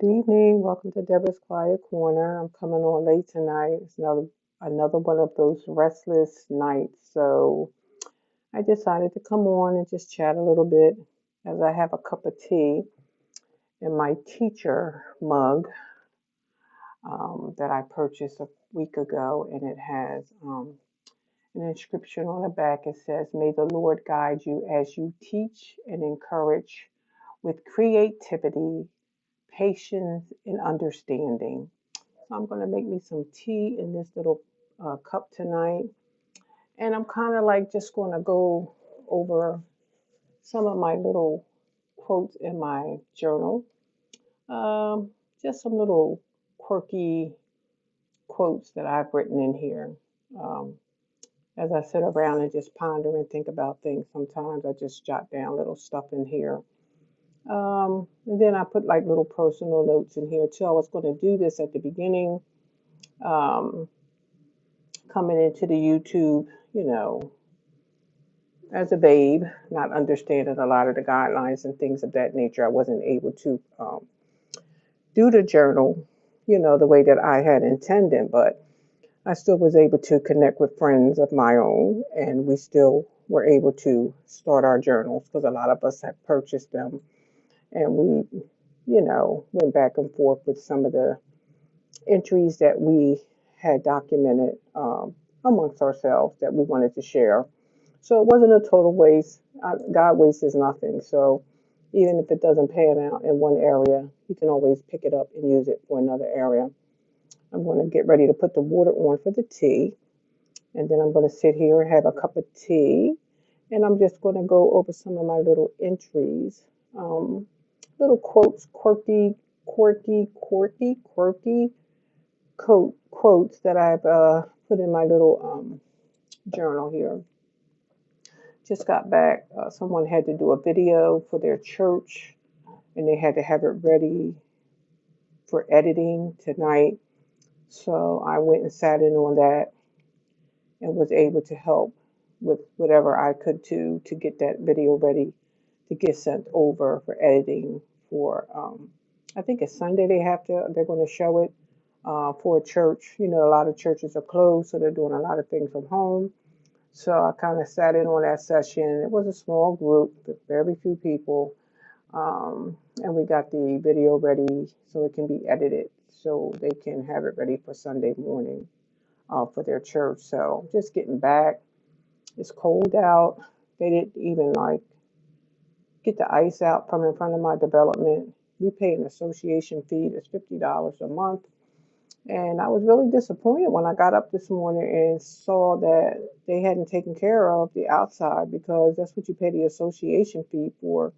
Good evening. Welcome to Deborah's Quiet Corner. I'm coming on late tonight. It's another one of those restless nights. So I decided to come on and just chat a little bit as I have a cup of tea in my teacher mug that I purchased a week ago, and it has an inscription on the back. It says, "May the Lord guide you as you teach and encourage with creativity, patience, and understanding." So I'm going to make me some tea in this little cup tonight. And I'm kind of like just going to go over some of my little quotes in my journal. Um, just some little quirky quotes that I've written in here. Um, as I sit around and just ponder and think about things, sometimes I just jot down little stuff in here. And then I put like little personal notes in here too. I was going to do this at the beginning. Um, Coming into the YouTube, you know, as a babe, not understanding a lot of the guidelines and things of that nature, I wasn't able to do the journal, the way that I had intended, but I still was able to connect with friends of my own, and we still were able to start our journals because a lot of us had purchased them, and we, went back and forth with some of the entries that we had documented amongst ourselves that we wanted to share. So it wasn't a total waste. God wastes nothing. So even if it doesn't pan out in one area, you can always pick it up and use it for another area. I'm going to get ready to put the water on for the tea. And then I'm going to sit here and have a cup of tea. And I'm just going to go over some of my little entries. Um, Little quotes, quirky quotes that I've put in my little journal here. Just got back. Someone had to do a video for their church, and they had to have it ready for editing tonight. So I went and sat in on that and was able to help with whatever I could do to get that video ready to get sent over for editing for. I think it's Sunday they're going to show it for a church. A lot of churches are closed, so they're doing a lot of things from home. So I kind of sat in on that session. It was a small group, very few people, and we got the video ready so it can be edited so they can have it ready for Sunday morning for their church. So just getting back. It's cold out. They didn't even like get the ice out from in front of my development. We pay an association fee that's $50 a month. And I was really disappointed when I got up this morning and saw that they hadn't taken care of the outside because that's what you pay the association fee for,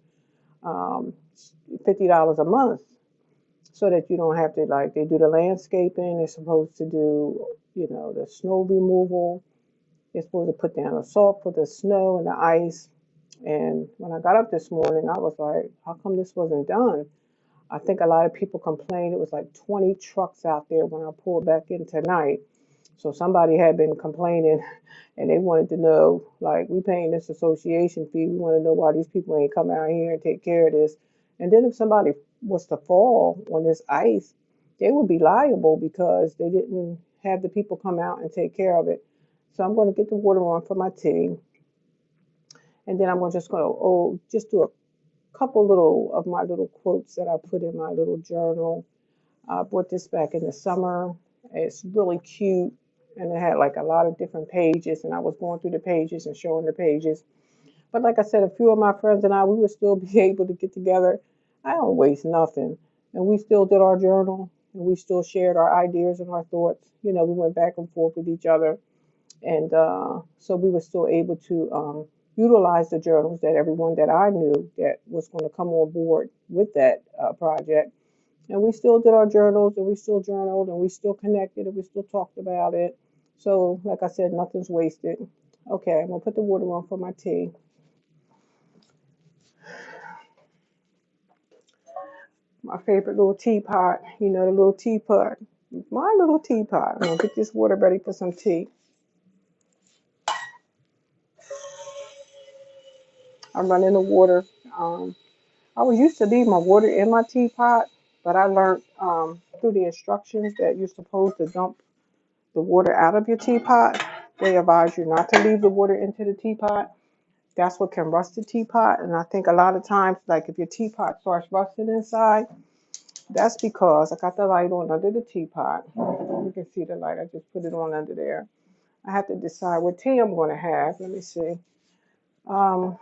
um, $50 a month, so that you don't have to like they do the landscaping. They're supposed to do the snow removal. They're supposed to put down the salt for the snow and the ice. And when I got up this morning, I was like, how come this wasn't done? I think a lot of people complained. It was like 20 trucks out there when I pulled back in tonight. So somebody had been complaining and they wanted to know, like, we paying this association fee. We want to know why these people ain't come out here and take care of this. And then if somebody was to fall on this ice, they would be liable because they didn't have the people come out and take care of it. So I'm going to get the water on for my tea. And then just going to just do a couple little of my little quotes that I put in my little journal. I brought this back in the summer. It's really cute, and it had like a lot of different pages, and I was going through the pages and showing the pages. But like I said, a few of my friends and I, we would still be able to get together. I don't waste nothing, and we still did our journal, and we still shared our ideas and our thoughts. We went back and forth with each other, and so we were still able to utilize the journals that everyone that I knew that was going to come on board with that project. And we still did our journals, and we still journaled, and we still connected, and we still talked about it. So, like I said, nothing's wasted. Okay, I'm gonna put the water on for my tea. My favorite little teapot, the little teapot. My little teapot. I'm gonna get this water ready for some tea. I'm running the water. I was used to leave my water in my teapot, but I learned through the instructions that you're supposed to dump the water out of your teapot. They advise you not to leave the water into the teapot. That's what can rust the teapot. And I think a lot of times, like if your teapot starts rusting inside, that's because I got the light on under the teapot. You can see the light. I just put it on under there. I have to decide what tea I'm going to have. Let me see. Um,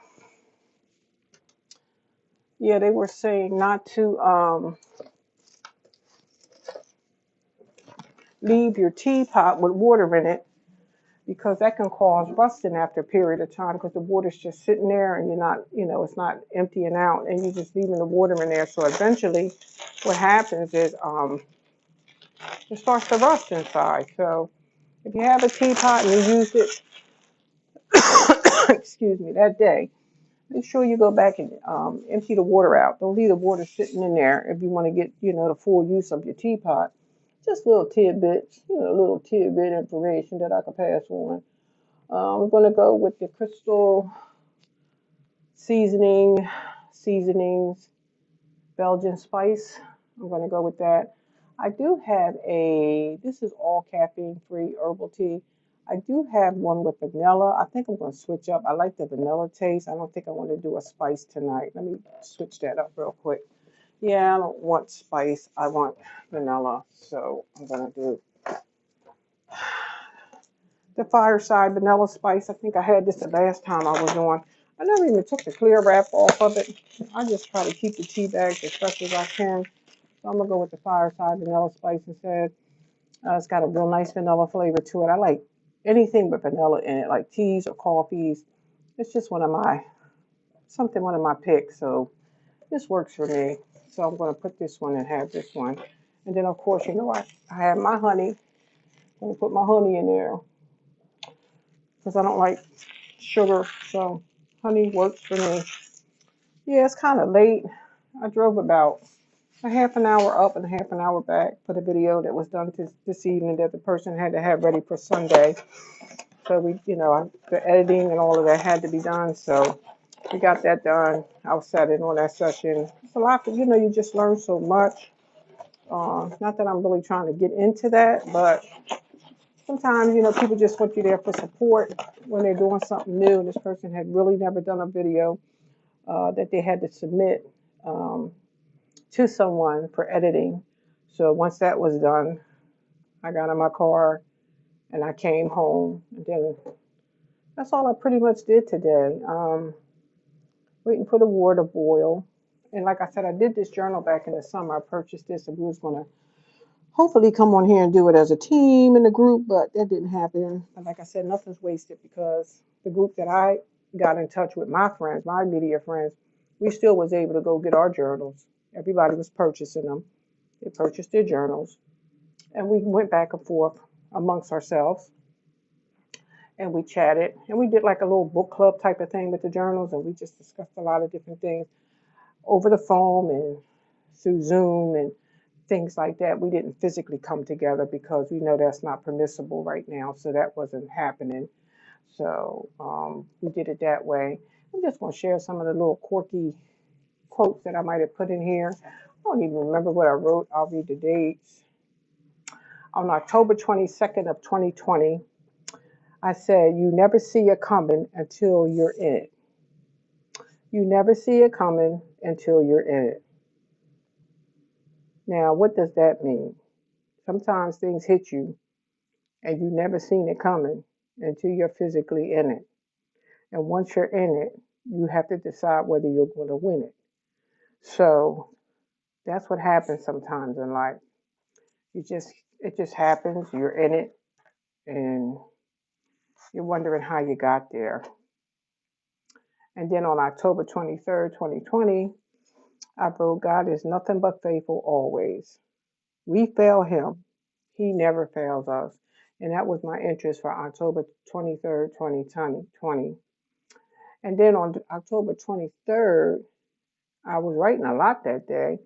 yeah, they were saying not to leave your teapot with water in it because that can cause rusting after a period of time because the water's just sitting there and you're not, it's not emptying out and you're just leaving the water in there. So eventually what happens is it starts to rust inside. So if you have a teapot and you used it, excuse me, that day, make sure you go back and empty the water out. Don't leave the water sitting in there if you want to get, the full use of your teapot. Just little tidbits, little tidbit information that I could pass on. I'm going to go with the crystal seasonings, Belgian spice. I'm going to go with that. I do have this is all caffeine free herbal tea. I do have one with vanilla. I think I'm going to switch up. I like the vanilla taste. I don't think I want to do a spice tonight. Let me switch that up real quick. Yeah, I don't want spice. I want vanilla. So I'm going to do the fireside vanilla spice. I think I had this the last time I was on. I never even took the clear wrap off of it. I just try to keep the tea bags as fresh as I can. So I'm going to go with the fireside vanilla spice instead. It's got a real nice vanilla flavor to it. I like anything with vanilla in it, like teas or coffees. It's just one of my picks. So this works for me. So I'm going to put this one and have this one. And then, of course, I have my honey. I'm going to put my honey in there because I don't like sugar. So honey works for me. Yeah, it's kind of late. I drove about a half an hour up and a half an hour back for the video that was done this evening that the person had to have ready for Sunday. So the editing and all of that had to be done. So we got that done. I was sat in on that session. It's a lot, you just learn so much. Not that I'm really trying to get into that, but sometimes, people just want you there for support when they're doing something new. And this person had really never done a video that they had to submit to someone for editing. So once that was done, I got in my car and I came home. And then that's all I pretty much did today. Waiting for the water to boil. And like I said, I did this journal back in the summer. I purchased this and we was going to hopefully come on here and do it as a team in the group, but that didn't happen. But like I said, nothing's wasted because the group that I got in touch with, my friends, my immediate friends, we still was able to go get our journals. Everybody was purchasing them. They purchased their journals. And we went back and forth amongst ourselves. And we chatted. And we did like a little book club type of thing with the journals. And we just discussed a lot of different things over the phone and through Zoom and things like that. We didn't physically come together because we know that's not permissible right now. So that wasn't happening. So we did it that way. I'm just going to share some of the little quirky quotes that I might have put in here. I don't even remember what I wrote. I'll read the dates. On October 22nd of 2020, I said, you never see it coming until you're in it. You never see it coming until you're in it. Now, what does that mean? Sometimes things hit you and you never seen it coming until you're physically in it. And once you're in it, you have to decide whether you're going to win it. So that's what happens sometimes in life. It just happens, you're in it, and you're wondering how you got there. And then on October 23rd, 2020, I wrote, God is nothing but faithful always. We fail him. He never fails us. And that was my interest for October 23rd, 2020. And then on October 23rd, I was writing a lot that day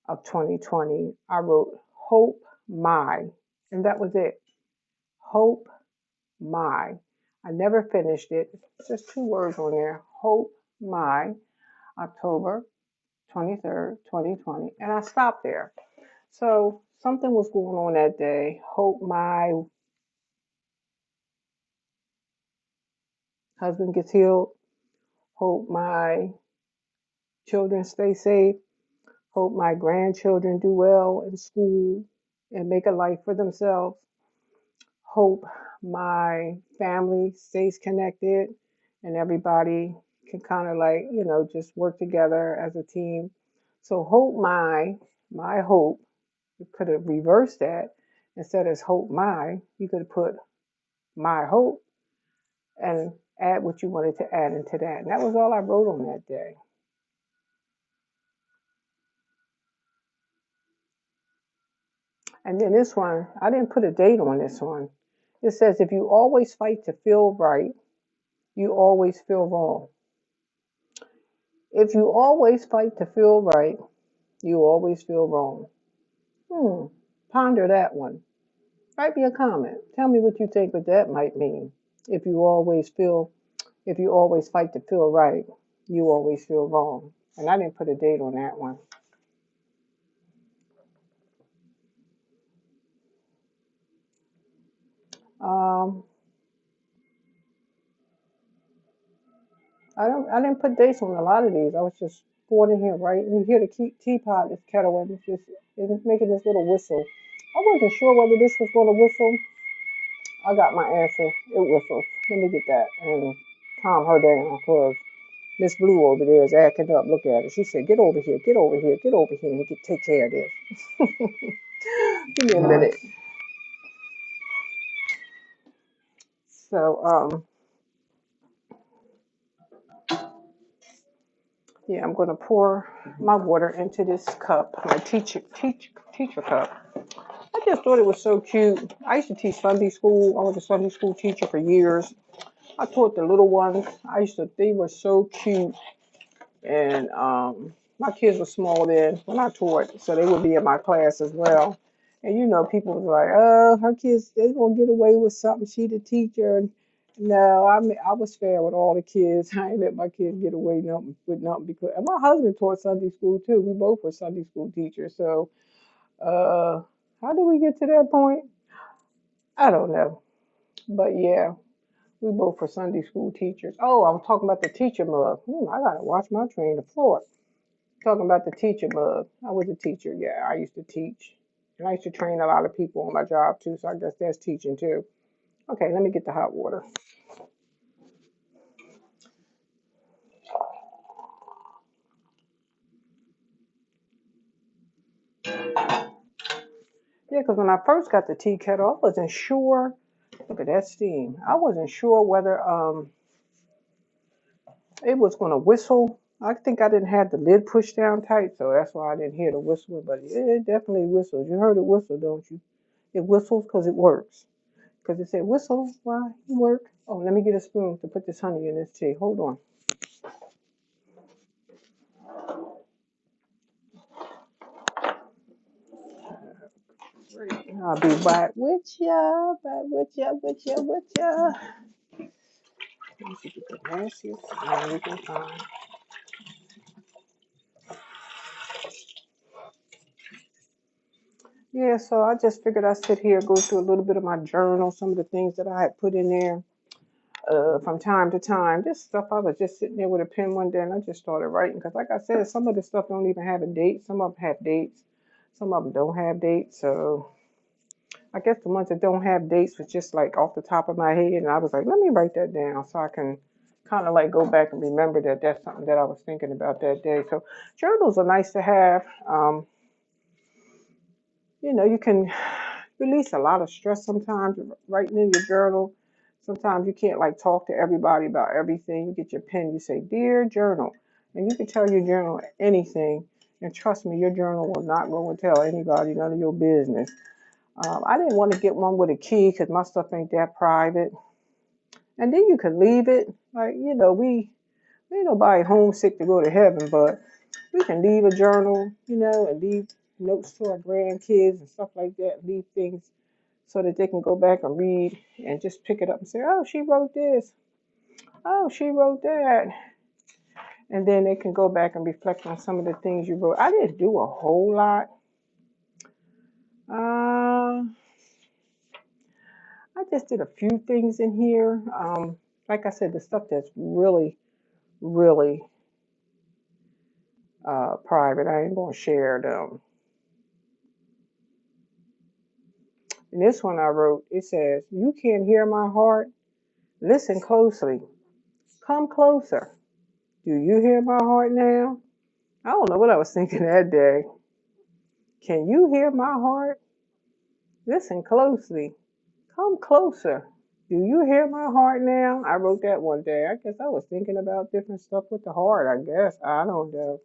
of 2020. I wrote, Hope My. And that was it. Hope My. I never finished it. It's just 2 words on there. Hope My. October 23rd, 2020. And I stopped there. So something was going on that day. Hope my husband gets healed. Hope my children stay safe. Hope my grandchildren do well in school and make a life for themselves. Hope my family stays connected and everybody can kind of like, just work together as a team. So hope my hope, you could have reversed that. Instead of hope my, you could have put my hope and add what you wanted to add into that. And that was all I wrote on that day. And then this one, I didn't put a date on this one. It says, if you always fight to feel right, you always feel wrong. If you always fight to feel right, you always feel wrong. Ponder that one. Write me a comment. Tell me what you think what that might mean. If you always feel, if you always fight to feel right, you always feel wrong. And I didn't put a date on that one. Um, I didn't put dates on a lot of these. I was just going in here, right? And you hear the teapot, this kettle, and it's making this little whistle. I wasn't sure whether this was going to whistle. I got my answer. It whistles. Let me get that and calm her down because Miss Blue over there is acting up. Look at her. She said, "Get over here, get over here, get over here, and take care of this." Give me a minute. So, yeah, I'm going to pour my water into this cup, my teacher cup. I just thought it was so cute. I used to teach Sunday school. I was a Sunday school teacher for years. I taught the little ones. They were so cute. And my kids were small then when I taught, so they would be in my class as well. And people was like, "Oh, her kids, they gonna get away with something. She the teacher." And no, I was fair with all the kids. I ain't let my kids get away with nothing because and my husband taught Sunday school too. We both were Sunday school teachers. So how did we get to that point? I don't know. But yeah, we both were Sunday school teachers. Oh, I was talking about the teacher mug. I gotta watch my train of thought. Talking about the teacher mug. I was a teacher. Yeah, I used to teach. And I used to train a lot of people on my job too, so I guess that's teaching too. Okay, let me get the hot water. Yeah, because when I first got the tea kettle, I wasn't sure. Look at that steam. I wasn't sure whether it was going to whistle. I think I didn't have the lid pushed down tight, so that's why I didn't hear the whistle. But it definitely whistles. You heard it whistle, don't you? It whistles because it works. Because it said whistle, why it work? Oh, let me get a spoon to put this honey in this tea. Hold on. I'll be back with ya, back with ya, with ya, with ya. Let me see if you get nastiest and we can find. Yeah, so I just figured I'd sit here, go through a little bit of my journal, some of the things that I had put in there from time to time. This stuff, I was just sitting there with a pen one day and I just started writing. Because like I said, some of the stuff don't even have a date. Some of them have dates. Some of them don't have dates. So I guess the ones that don't have dates was just like off the top of my head. And I was like, let me write that down so I can kind of like go back and remember that that's something that I was thinking about that day. So journals are nice to have. You can release a lot of stress sometimes writing in your journal. Sometimes you can't like talk to everybody about everything. You get your pen, you say, "Dear journal," and you can tell your journal anything. And trust me, your journal will not go and tell anybody none of your business. I didn't want to get one with a key because my stuff ain't that private. And then you could leave it. Like, we ain't nobody homesick to go to heaven, but we can leave a journal, and leave notes to our grandkids and stuff like that, leave things so that they can go back and read and just pick it up and say, "Oh, she wrote this. Oh, she wrote that." And then they can go back and reflect on some of the things you wrote. I didn't do a whole lot. I just did a few things in here. Like I said, the stuff that's really, really private, I ain't gonna share them. And this one I wrote, it says, "You can't hear my heart? Listen closely. Come closer. Do you hear my heart now?" I don't know what I was thinking that day. Can you hear my heart? Listen closely. Come closer. Do you hear my heart now? I wrote that one day. I guess I was thinking about different stuff with the heart, I guess. I don't know.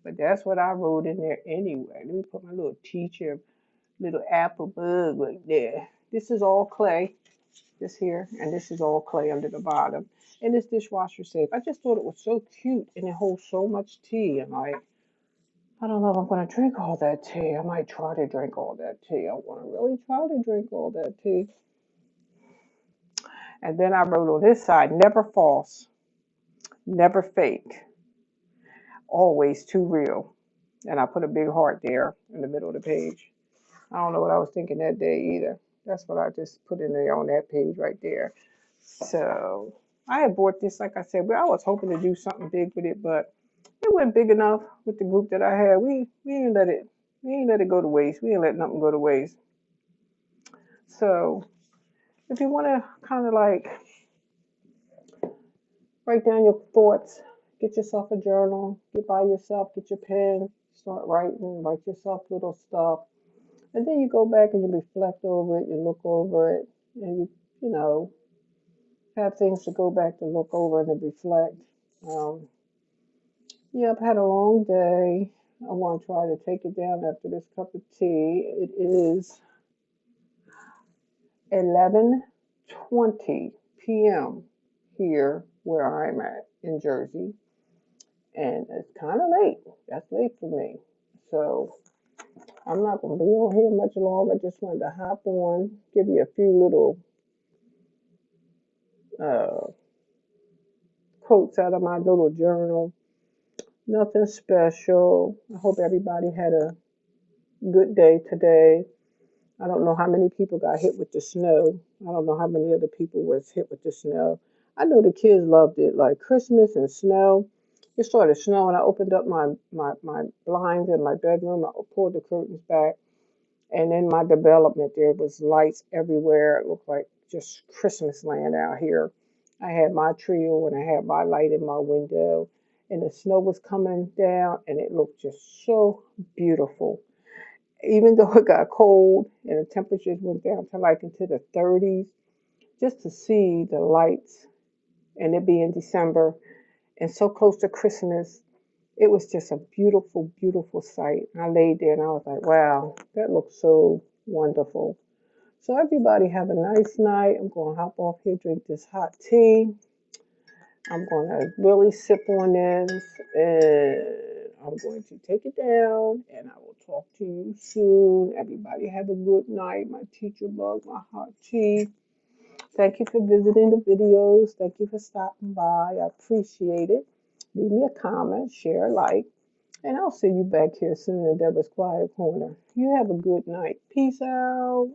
But that's what I wrote in there anyway. Let me put my little teacher, little apple bug right there. This is all clay, this here, and this is all clay under the bottom. And this dishwasher safe. I just thought it was so cute and it holds so much tea. And like, I don't know if I'm going to drink all that tea. I might try to drink all that tea. I want to really try to drink all that tea. And then I wrote on this side, never false, never fake, always too real. And I put a big heart there in the middle of the page. I don't know what I was thinking that day either. That's what I just put in there on that page right there. So I had bought this, like I said, but I was hoping to do something big with it, but it wasn't big enough with the group that I had. We didn't let it go to waste. We didn't let nothing go to waste. So if you want to kind of like write down your thoughts, get yourself a journal, get by yourself, get your pen, start writing, write yourself little stuff. And then you go back and you reflect over it, you look over it, and you have things to go back to look over and to reflect. Um, yeah, I've had a long day. I want to try to take it down after this cup of tea. It is 11:20 p.m. here where I'm at in Jersey, and it's kind of late. That's late for me. So I'm not going to be on here much longer. I just wanted to hop on, give you a few little uh, quotes out of my little journal. Nothing special. I hope everybody had a good day today. I don't know how many people got hit with the snow. I don't know how many other people was hit with the snow. I know the kids loved it, like Christmas and snow. It started snowing. I opened up my blinds in my bedroom. I pulled the curtains back. And in my development, there was lights everywhere. It looked like just Christmas land out here. I had my trio and I had my light in my window, and the snow was coming down, and it looked just so beautiful. Even though it got cold and the temperatures went down to like into the 30s, just to see the lights and it being December and so close to Christmas, it was just a beautiful, beautiful sight. I laid there and I was like, wow, that looks so wonderful. So everybody have a nice night. I'm going to hop off here, drink this hot tea. I'm going to really sip on this and I'm going to take it down and I will talk to you soon. Everybody have a good night. My teacher bug, my hot tea. Thank you for visiting the videos. Thank you for stopping by. I appreciate it. Leave me a comment, share, like, and I'll see you back here soon in Deborah's Quiet Corner. You have a good night. Peace out.